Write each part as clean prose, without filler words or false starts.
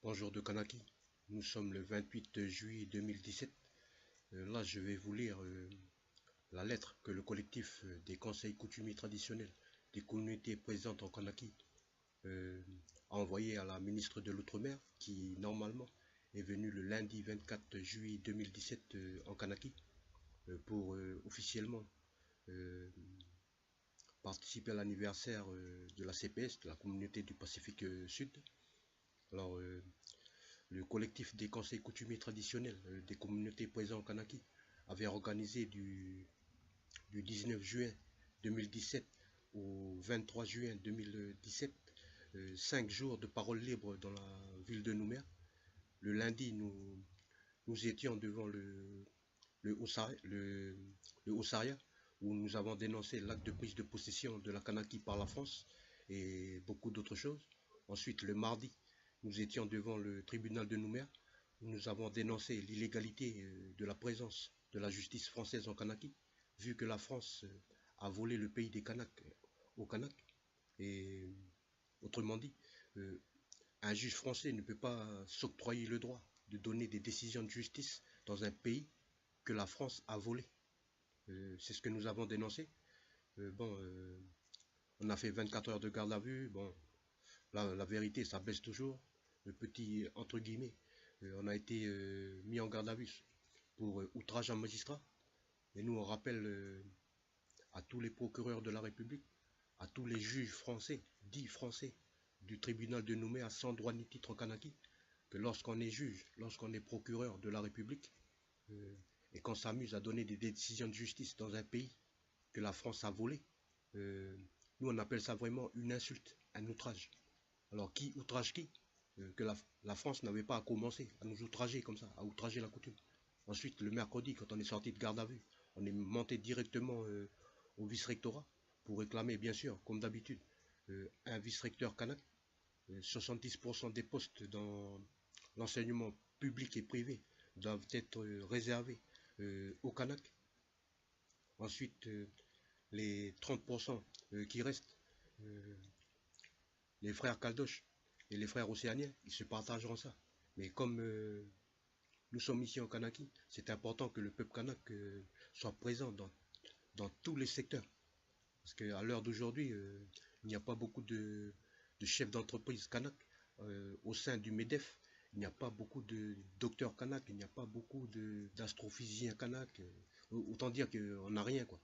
Bonjour de Kanaki, nous sommes le 28 juillet 2017. Là, je vais vous lire la lettre que le collectif des conseils coutumiers traditionnels des communautés présentes en Kanaki a envoyé à la ministre de l'Outre-mer, qui normalement est venue le lundi 24 juillet 2017 en Kanaki pour officiellement euh, participer à l'anniversaire de la CPS, de la communauté du Pacifique Sud. Alors, le collectif des conseils coutumiers traditionnels des communautés présentes en Kanaki avait organisé du 19 juin 2017 au 23 juin 2017 5 jours de parole libre dans la ville de Nouméa. Le lundi, nous étions devant le Ossaria, où nous avons dénoncé l'acte de prise de possession de la Kanaki par la France et beaucoup d'autres choses. Ensuite, le mardi, nous étions devant le tribunal de Nouméa, où nous avons dénoncé l'illégalité de la présence de la justice française en Kanaki, vu que la France a volé le pays des Kanaks aux Kanaks. Et autrement dit, un juge français ne peut pas s'octroyer le droit de donner des décisions de justice dans un pays que la France a volé. C'est ce que nous avons dénoncé. On a fait 24 heures de garde à vue. Bon, la vérité, ça baisse toujours. Le petit, entre guillemets, on a été mis en garde à vue pour outrage à magistrat. Et nous, on rappelle à tous les procureurs de la République, à tous les juges français, dits français, du tribunal de Nouméa sans droit ni titre en Kanaki, que lorsqu'on est juge, lorsqu'on est procureur de la République, et qu'on s'amuse à donner des décisions de justice dans un pays que la France a volé, nous on appelle ça vraiment une insulte, un outrage. Alors qui outrage qui Que la France n'avait pas à commencer à nous outrager comme ça, à outrager la coutume. Ensuite, le mercredi, quand on est sorti de garde à vue, on est monté directement au vice-rectorat pour réclamer, bien sûr, comme d'habitude, un vice-recteur kanak. 70% des postes dans l'enseignement public et privé doivent être réservés aux kanak. Ensuite, les 30% qui restent, les frères Caldoche et les frères océaniens, ils se partageront ça. Mais comme nous sommes ici en Kanaki, c'est important que le peuple kanak soit présent dans tous les secteurs. Parce qu'à l'heure d'aujourd'hui, il n'y a pas beaucoup de chefs d'entreprise kanak au sein du MEDEF. Il n'y a pas beaucoup de docteurs kanak, il n'y a pas beaucoup d'astrophysiciens kanak. Autant dire qu'on n'a rien, quoi.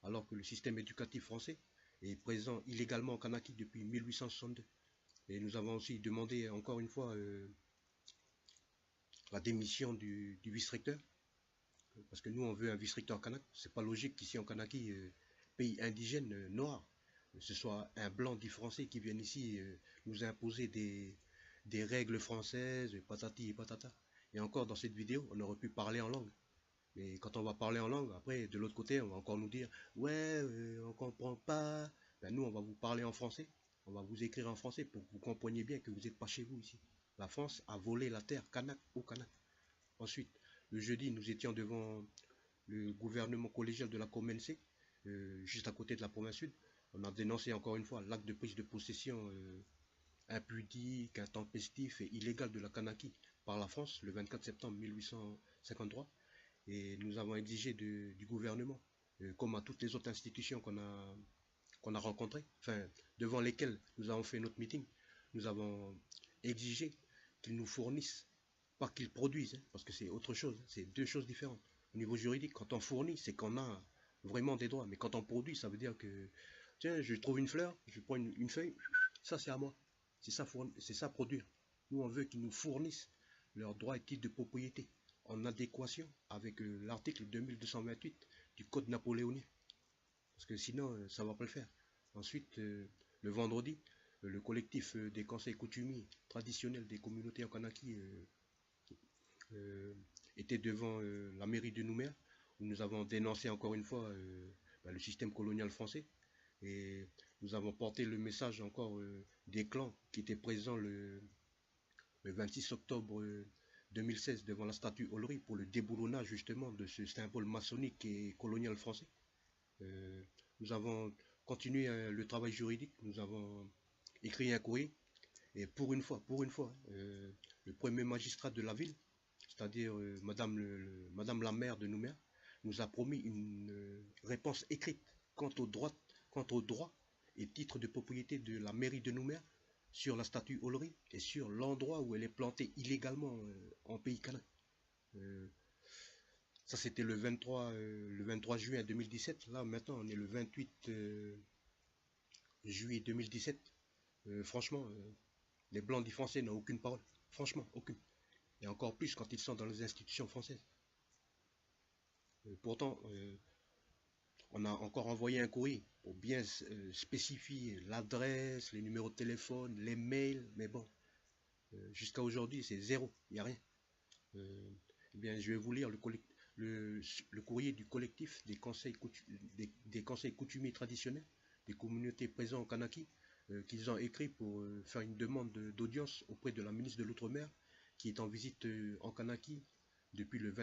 Alors que le système éducatif français est présent illégalement en Kanaki depuis 1862. Et nous avons aussi demandé encore une fois la démission du vice-recteur, parce que nous on veut un vice-recteur kanak. C'est pas logique qu'ici en Kanaki, pays indigène noir, ce soit un blanc dit français qui vienne ici nous imposer des règles françaises, patati et patata. Et encore dans cette vidéo, on aurait pu parler en langue. Mais quand on va parler en langue, après de l'autre côté, on va encore nous dire ouais, on comprend pas. Ben, nous, on va vous parler en français, on va vous écrire en français pour que vous compreniez bien que vous n'êtes pas chez vous ici. La France a volé la terre kanak au Kanak. Ensuite, le jeudi, nous étions devant le gouvernement collégial de la COMENC, juste à côté de la province sud. On a dénoncé encore une fois l'acte de prise de possession impudique, intempestif et illégal de la Kanaki par la France le 24 septembre 1853. Et nous avons exigé du gouvernement, comme à toutes les autres institutions qu'on a rencontrées, enfin devant lesquelles nous avons fait notre meeting, nous avons exigé qu'ils nous fournissent, pas qu'ils produisent, hein, parce que c'est autre chose, hein, c'est deux choses différentes. Au niveau juridique, quand on fournit, c'est qu'on a vraiment des droits, mais quand on produit, ça veut dire que, tiens, je trouve une fleur, je prends une feuille, ça c'est à moi, c'est ça produire. Nous on veut qu'ils nous fournissent leurs droits et titres de propriété en adéquation avec l'article 2228 du code napoléonien. Parce que sinon, ça ne va pas le faire. Ensuite, le vendredi, le collectif des conseils coutumiers traditionnels des communautés en Kanaki était devant la mairie de Nouméa, où nous avons dénoncé encore une fois le système colonial français. Et nous avons porté le message encore des clans qui étaient présents le 26 octobre 2016 devant la statue Olry pour le déboulonnage justement de ce symbole maçonnique et colonial français. Nous avons continué le travail juridique, nous avons écrit un courrier et pour une fois, le le premier magistrat de la ville, c'est-à-dire Madame la maire de Nouméa, nous a promis une réponse écrite quant aux droits et titres de propriété de la mairie de Nouméa sur la statue Olori et sur l'endroit où elle est plantée illégalement en pays kanak. Ça c'était le 23 juin 2017. Là maintenant on est le 28 juillet 2017. Franchement, les blancs dits français n'ont aucune parole. Franchement, aucune. Et encore plus quand ils sont dans les institutions françaises. Pourtant, on a encore envoyé un courrier pour bien spécifier l'adresse, les numéros de téléphone, les mails, mais bon, jusqu'à aujourd'hui c'est zéro, il n'y a rien. Eh bien, je vais vous lire le courrier du collectif des conseils coutumiers traditionnels des communautés présentes en Kanaki, qu'ils ont écrit pour faire une demande d'audience auprès de la ministre de l'Outre-mer qui est en visite en Kanaki depuis le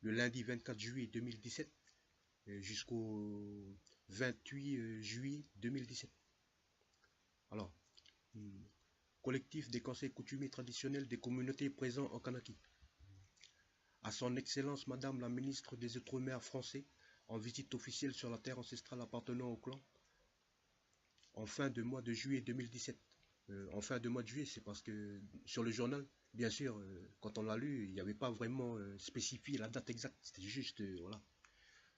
lundi 24 juillet 2017 jusqu'au 28 juillet 2017. Alors, collectif des conseils coutumiers traditionnels des communautés présentes en Kanaki. À son Excellence Madame la ministre des Outre-mer français, en visite officielle sur la terre ancestrale appartenant au clan, en fin de mois de juillet 2017. En fin de mois de juillet, c'est parce que sur le journal, bien sûr, quand on l'a lu, il n'y avait pas vraiment spécifié la date exacte, c'était juste, voilà.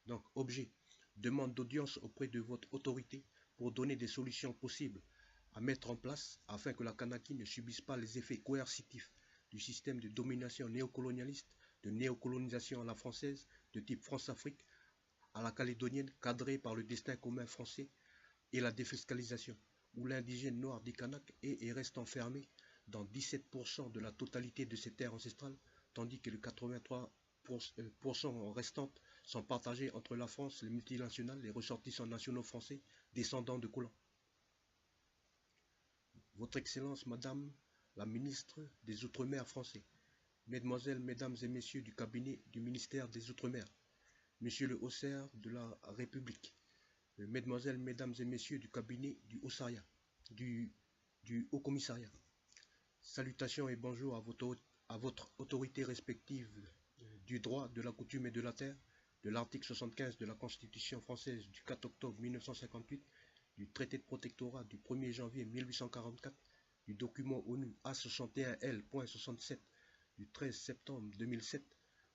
Donc, objet, demande d'audience auprès de votre autorité pour donner des solutions possibles à mettre en place afin que la Kanaki ne subisse pas les effets coercitifs du système de domination néocolonialiste, de néocolonisation à la française, de type France-Afrique, à la calédonienne, cadrée par le destin commun français et la défiscalisation, où l'indigène noir des Kanaks est et reste enfermé dans 17% de la totalité de ses terres ancestrales, tandis que les 83% restantes sont partagées entre la France, les multinationales, les ressortissants nationaux français, descendants de colons. Votre Excellence, Madame la ministre des Outre-mer français, Mesdemoiselles, Mesdames et Messieurs du cabinet du ministère des Outre-mer, Monsieur le Haut-Serre de la République, Mesdemoiselles, Mesdames et Messieurs du cabinet du Haut-Commissariat, salutations et bonjour à votre autorité respective du droit, de la coutume et de la terre, de l'article 75 de la Constitution française du 4 octobre 1958, du traité de protectorat du 1er janvier 1844, du document ONU A61L.67 du 13 septembre 2007,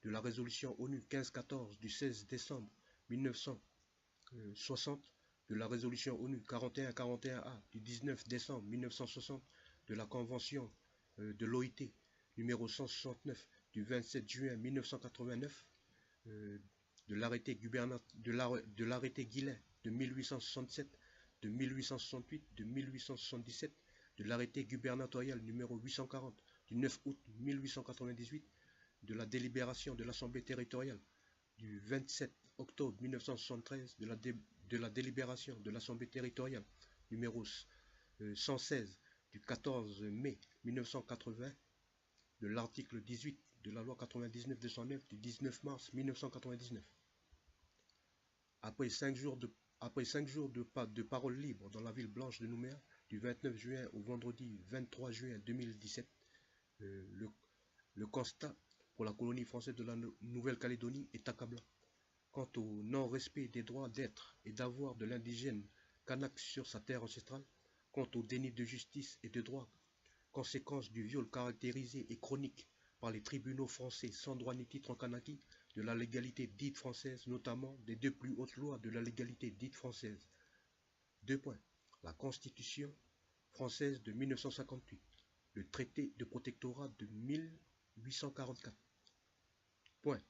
de la résolution ONU 1514 du 16 décembre 1960, de la résolution ONU 4141A du 19 décembre 1960, de la convention de l'OIT numéro 169 du 27 juin 1989, de l'arrêté Guilain de 1867, de 1868, de 1877, de l'arrêté gubernatorial numéro 840 du 9 août 1898, de la délibération de l'Assemblée territoriale du 27 octobre 1973, de la délibération de l'Assemblée territoriale numéro 116 du 14 mai 1980, de l'article 18 de la loi 99-209 du 19 mars 1999. Après 5 jours de parole libre dans la ville blanche de Nouméa, du 29 juin au vendredi 23 juin 2017, le constat pour la colonie française de la Nouvelle-Calédonie est accablant. Quant au non-respect des droits d'être et d'avoir de l'indigène kanak sur sa terre ancestrale, quant au déni de justice et de droit, conséquence du viol caractérisé et chronique par les tribunaux français sans droit ni titre en kanaki, de la légalité dite française, notamment des deux plus hautes lois de la légalité dite française. 2 points. La Constitution française de 1958, le traité de protectorat de 1844. Point.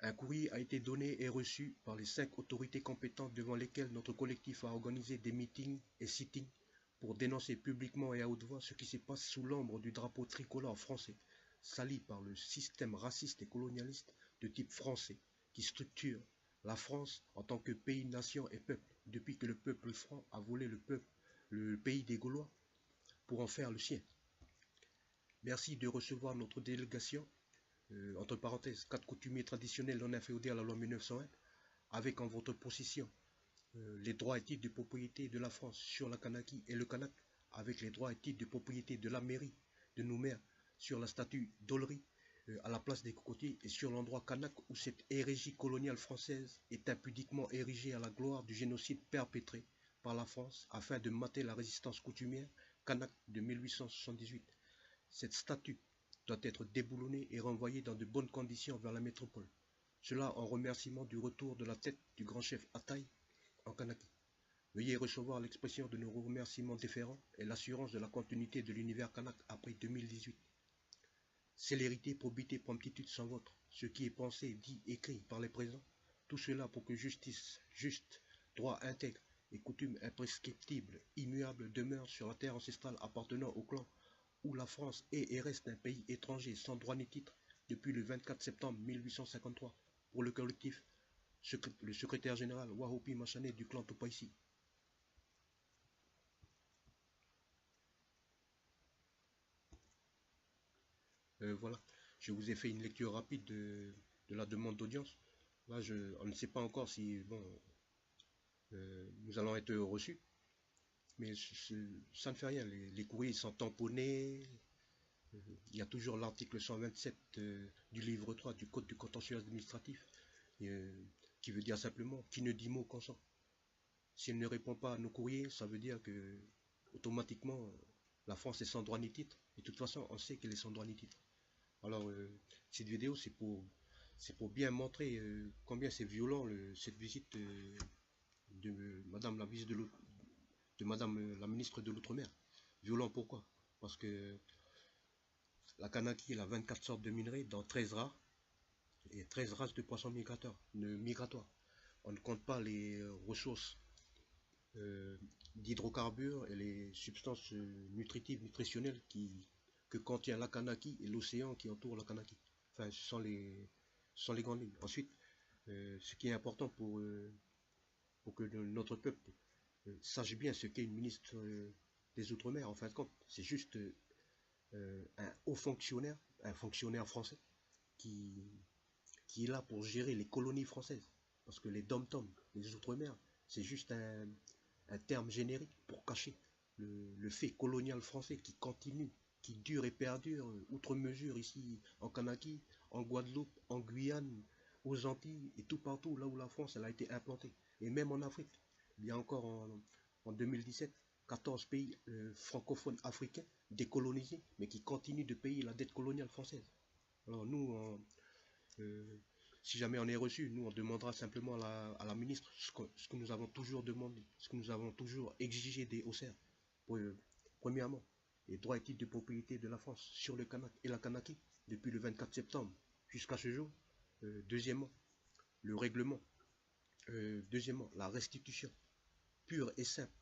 Un courrier a été donné et reçu par les 5 autorités compétentes devant lesquelles notre collectif a organisé des meetings et sittings pour dénoncer publiquement et à haute voix ce qui se passe sous l'ombre du drapeau tricolore français, sali par le système raciste et colonialiste de type français qui structure la France en tant que pays, nation et peuple, depuis que le peuple franc a volé le pays des Gaulois pour en faire le sien. Merci de recevoir notre délégation, entre parenthèses, 4 coutumiers traditionnels non inféodés à la loi 1901, avec en votre possession les droits et titres de propriété de la France sur la Kanaki et le Kanak, avec les droits et titres de propriété de la mairie de Nouméa sur la statue d'Olry à la place des cocotiers et sur l'endroit kanak où cette hérésie coloniale française est impudiquement érigée à la gloire du génocide perpétré par la France afin de mater la résistance coutumière kanak de 1878. Cette statue doit être déboulonnée et renvoyée dans de bonnes conditions vers la métropole. Cela en remerciement du retour de la tête du grand chef Ataï en Kanaki. Veuillez recevoir l'expression de nos remerciements déférents et l'assurance de la continuité de l'univers kanak après 2018. Célérité, probité, promptitude sans vôtre. Ce qui est pensé, dit, écrit par les présents, tout cela pour que justice, juste, droit intègre et coutume imprescriptible, immuable demeure sur la terre ancestrale appartenant au clan où la France est et reste un pays étranger sans droit ni titre depuis le 24 septembre 1853 pour le collectif le secrétaire général Wahopi Machané du clan Topaïsi. Voilà, je vous ai fait une lecture rapide de la demande d'audience. Là, on ne sait pas encore si nous allons être reçus, mais ça ne fait rien. Les courriers sont tamponnés. Il y a toujours l'article 127 du livre 3 du Code du contentieux administratif qui veut dire simplement qui ne dit mot consent. Si elle ne répond pas à nos courriers, ça veut dire que automatiquement la France est sans droit ni titre. Et de toute façon, on sait qu'elle est sans droit ni titre. Alors, cette vidéo, c'est pour bien montrer combien c'est violent cette visite de Madame la ministre de l'Outre-mer. Violent pourquoi? Parce que la Kanaki, elle a 24 sortes de minerais dans 13 races et 13 races de poissons migratoires. On ne compte pas les ressources d'hydrocarbures et les substances nutritives, nutritionnelles que contient la Kanaki et l'océan qui entoure la Kanaki. Enfin, ce sont les grandes lignes. Ensuite, ce qui est important pour que notre peuple sache bien ce qu'est une ministre des Outre-mer, en fin de compte, c'est juste un haut fonctionnaire, un fonctionnaire français qui est là pour gérer les colonies françaises. Parce que les dom-tom, les Outre-mer, c'est juste un terme générique pour cacher le fait colonial français qui continue, qui dure et perdure outre mesure ici en Kanaki, en Guadeloupe, en Guyane, aux Antilles et tout partout là où la France elle a été implantée. Et même en Afrique, il y a encore en 2017 14 pays francophones africains décolonisés, mais qui continuent de payer la dette coloniale française. Alors nous, si jamais on est reçu, nous on demandera simplement à la ministre ce que nous avons toujours demandé, ce que nous avons toujours exigé des Auxerre. Premièrement, les droits et titres de propriété de la France sur le Kanak et la Kanaki depuis le 24 septembre jusqu'à ce jour. Deuxièmement, le règlement. Deuxièmement, la restitution pure et simple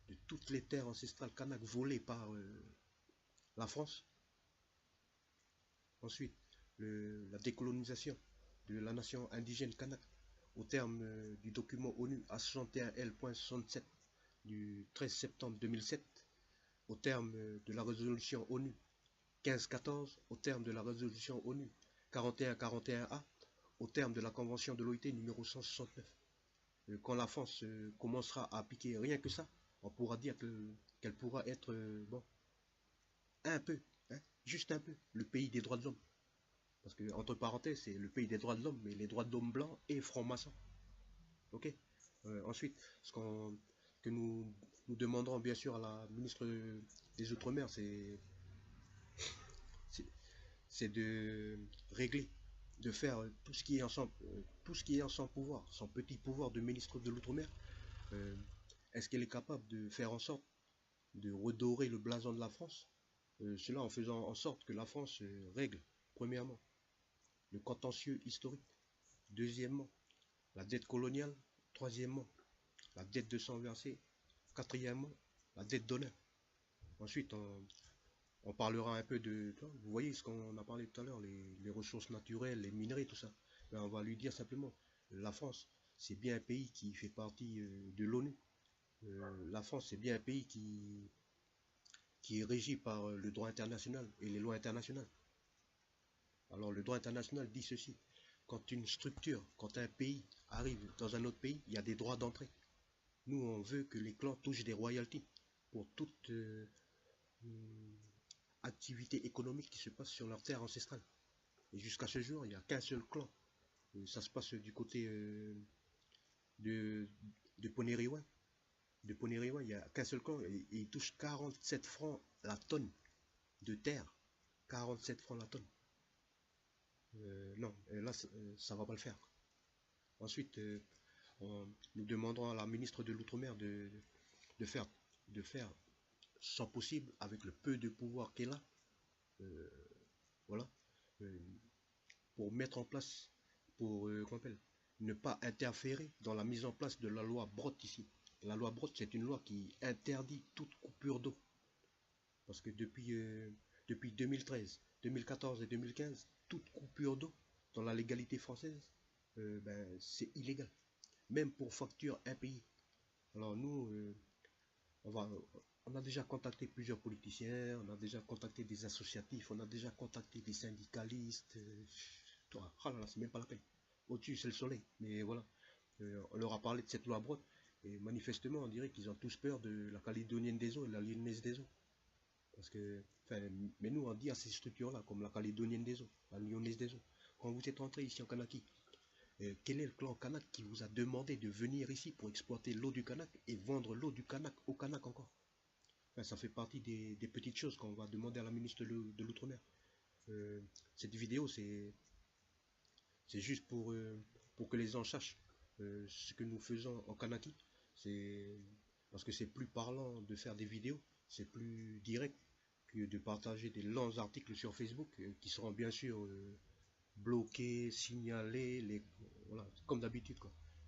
de toutes les terres ancestrales kanak volées par la France. Ensuite, la décolonisation de la nation indigène kanak au terme du document ONU A61L.67 du 13 septembre 2007, au terme de la résolution ONU 1514, au terme de la résolution ONU 4141A, au terme de la convention de l'OIT numéro 169. Quand la France commencera à appliquer rien que ça, on pourra dire qu'elle pourra être, bon, un peu, hein, juste un peu, le pays des droits de l'homme. Parce que, entre parenthèses, c'est le pays des droits de l'homme, mais les droits de l'homme blancs et francs-maçons. Ok. Ensuite, que nous demanderons bien sûr à la ministre des Outre-mer, c'est de régler, de faire tout ce qui est en son pouvoir, son petit pouvoir de ministre de l'Outre-mer. Est-ce qu'elle est capable de faire en sorte de redorer le blason de la France, cela en faisant en sorte que la France règle, premièrement, le contentieux historique, deuxièmement, la dette coloniale, troisièmement, la dette de sang versé, quatrièmement, la dette d'honneur. Ensuite, on parlera un peu de, vous voyez ce qu'on a parlé tout à l'heure, les ressources naturelles, les minerais, tout ça. Ben, on va lui dire simplement, la France, c'est bien un pays qui fait partie de l'ONU. La France, c'est bien un pays qui est régi par le droit international et les lois internationales. Alors le droit international dit ceci, quand une structure, quand un pays arrive dans un autre pays, il y a des droits d'entrée. Nous, on veut que les clans touchent des royalties pour toute activité économique qui se passe sur leur terre ancestrale. Et jusqu'à ce jour, il n'y a qu'un seul clan. Ça se passe du côté de, de Ponériouin. De Ponériouin, il n'y a qu'un seul clan et il touche 47 francs la tonne de terre. 47 francs la tonne. Non, là, ça ne va pas le faire. Ensuite, nous demanderons à la ministre de l'Outre-mer de faire, de faire son possible avec le peu de pouvoir qu'elle a. Voilà. Euh, pour mettre en place, pour ne pas interférer dans la mise en place de la loi Brotte ici. La loi Brotte, c'est une loi qui interdit toute coupure d'eau. Parce que depuis 2013, 2014 et 2015, toute coupure d'eau dans la légalité française, c'est illégal. Même pour facture impayée. Alors nous, on a déjà contacté plusieurs politiciens, on a déjà contacté des associatifs, on a déjà contacté des syndicalistes. Oh là là, c'est même pas la peine. Au-dessus, c'est le soleil. Mais voilà, on leur a parlé de cette loi Brotte. Et manifestement, on dirait qu'ils ont tous peur de la Calédonienne des eaux et la Lyonnaise des eaux. Parce que, mais nous, on dit à ces structures-là, comme la Calédonienne des eaux, la Lyonnaise des eaux, quand vous êtes entré ici en Kanaki, quel est le clan Kanak qui vous a demandé de venir ici pour exploiter l'eau du Kanak et vendre l'eau du Kanak au Kanak encore? Ça fait partie des petites choses qu'on va demander à la ministre de l'Outre-mer. Cette vidéo, c'est juste pour que les gens sachent ce que nous faisons en Kanaki. Parce que c'est plus parlant de faire des vidéos, c'est plus direct que de partager des longs articles sur Facebook qui seront bien sûr bloqués, signalés, voilà, comme d'habitude.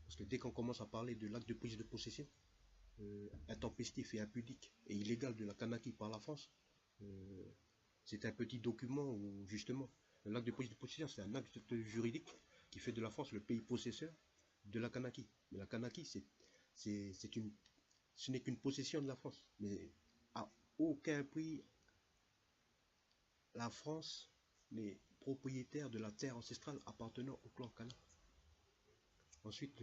Parce que dès qu'on commence à parler de l'acte de prise de possession, intempestif et impudique et illégal de la Kanaki par la France, c'est un petit document où justement l'acte de prise de possession, c'est un acte juridique qui fait de la France le pays possesseur de la Kanaki. Mais la Kanaki, ce n'est qu'une possession de la France. Mais à aucun prix, la France n'est propriétaire de la terre ancestrale appartenant au clan Kanak. Ensuite,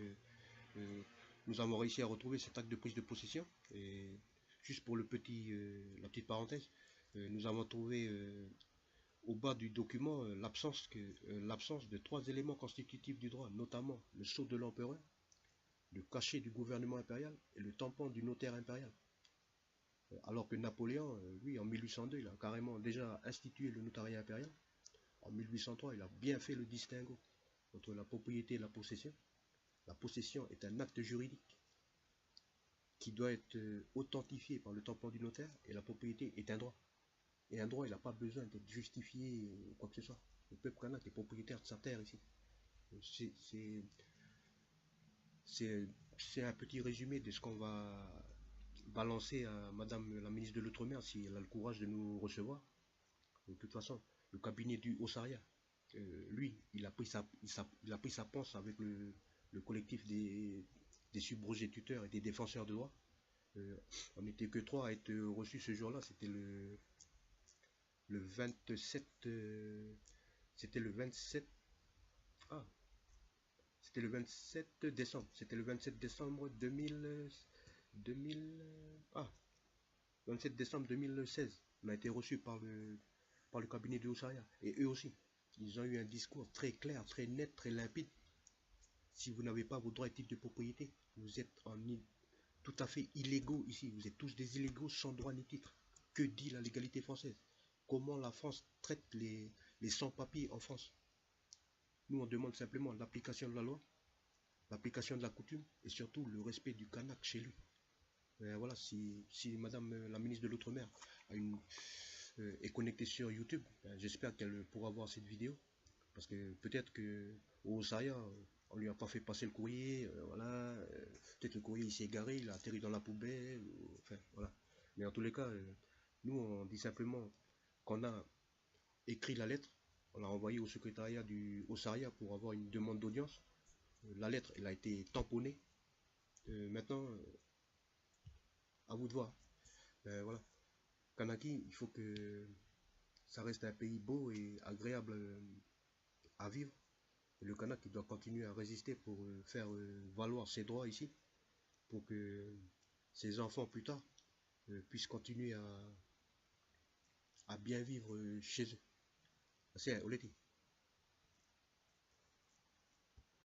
nous avons réussi à retrouver cet acte de prise de possession. Et juste pour la petite parenthèse, nous avons trouvé au bas du document l'absence de 3 éléments constitutifs du droit, notamment le sceau de l'empereur, le cachet du gouvernement impérial et le tampon du notaire impérial. Alors que Napoléon, lui, en 1802, il a carrément déjà institué le notariat impérial. En 1803, il a bien fait le distinguo entre la propriété et la possession. La possession est un acte juridique qui doit être authentifié par le tampon du notaire et la propriété est un droit. Et un droit, il n'a pas besoin d'être justifié ou quoi que ce soit. Le peuple kanak est propriétaire de sa terre ici. C'est un petit résumé de ce qu'on va balancer à Madame la ministre de l'Outre-mer si elle a le courage de nous recevoir. De toute façon, le cabinet du Haut-Saria, lui, il a pris sa panse avec le collectif des subrogés tuteurs et des défenseurs de droit. On n'était que 3 à être reçus ce jour-là. C'était le 27. C'était le 27. Ah, c'était le 27 décembre. C'était le 27 décembre 27 décembre 2016. On a été reçus par le cabinet de Haut-Saria. Et eux aussi, ils ont eu un discours très clair, très net, très limpide. Si vous n'avez pas vos droits et titres de propriété, vous êtes tout à fait illégaux ici. Vous êtes tous des illégaux sans droit ni titre. Que dit la légalité française? Comment la France traite les sans-papiers en France? Nous, on demande simplement l'application de la loi, l'application de la coutume et surtout le respect du Kanak chez lui. Voilà, si Madame la ministre de l'Outre-mer est connectée sur YouTube, j'espère qu'elle pourra voir cette vidéo. Parce que peut-être qu'au Osaya, on lui a pas fait passer le courrier, voilà, peut-être le courrier il s'est égaré, il a atterri dans la poubelle, enfin voilà. Mais en tous les cas, nous on dit simplement qu'on a écrit la lettre, on l'a envoyée au secrétariat du Osaya pour avoir une demande d'audience. La lettre, elle a été tamponnée. Maintenant, à vous de voir. Voilà. Kanaki, il faut que ça reste un pays beau et agréable à vivre. Et le Kanak il doit continuer à résister pour faire valoir ses droits ici, pour que ses enfants plus tard puissent continuer à bien vivre chez eux. C'est Oleti.